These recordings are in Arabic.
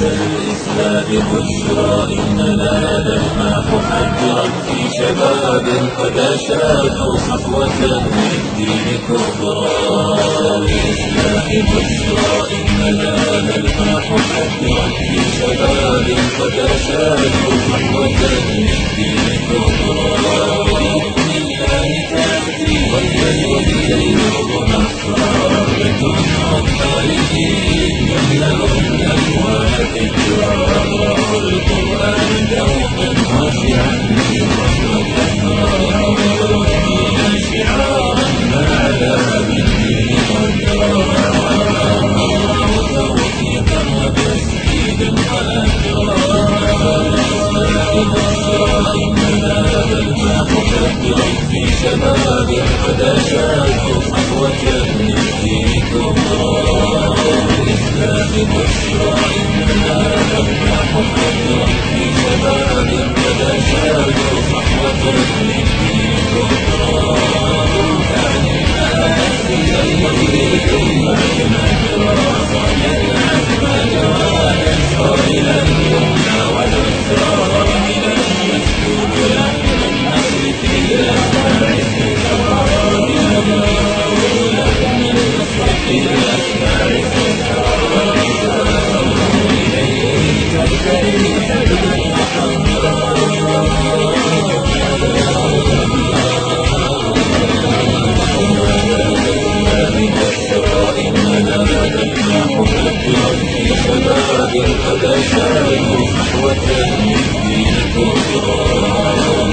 الإسلام بشرى إننا نلمح حجرا في شباب قد أشادوا صحوة للدين كبرى. الإسلام بشرى إننا نلمح حجرا في شباب قد أشادوا صحوة للدين كبرى. بإذن الله تأتي والذين نصرا لتنعم خالدين يملأون الأكوان ذكرى. القرآن دوما خاشعا رحمة ربنا شعارا ما علا بالدين قدرا. توفيقا وتسديدا وأجرا. إننا نلمح حجرا في شباب قد أشادوا صحوة للدين كبرى. الإسلام بشرى إننا نلمح حجرا في شباب قد أشادوا صحوة للدين كبرى. كان الناس يلوي معنا دراسة العزم جوالا صائلا يمنى والأسرار من المسجود لحن النصر في الأسماع سكرى. لحن النصر في الأسماع سكرى. إليه ترتدي حبلا إننا نلمح حجرا في شباب قد أشادوا صحوة للدين كبرى.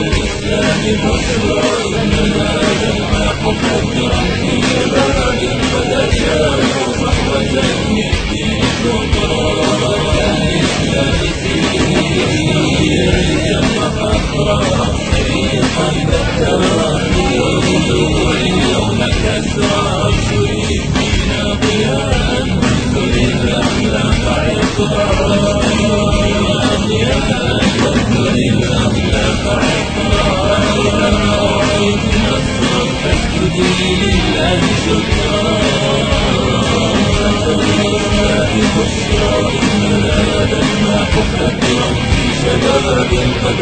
الإسلام بشرى إننا نلمح حجرا في شباب قد أشادوا صحوة للدين كبرى. الإسلام فيه عزا وفخرا شريقا بالتراخي واليوم كسرى. انشر الدين ضياء وانثر الأخلاق عطرا. وانثر الأخلاق عطرا. إذا رأيت نصرا فاسجدي لله شكرا. الإسلام بشرى إننا نلمح حجرا في شباب قد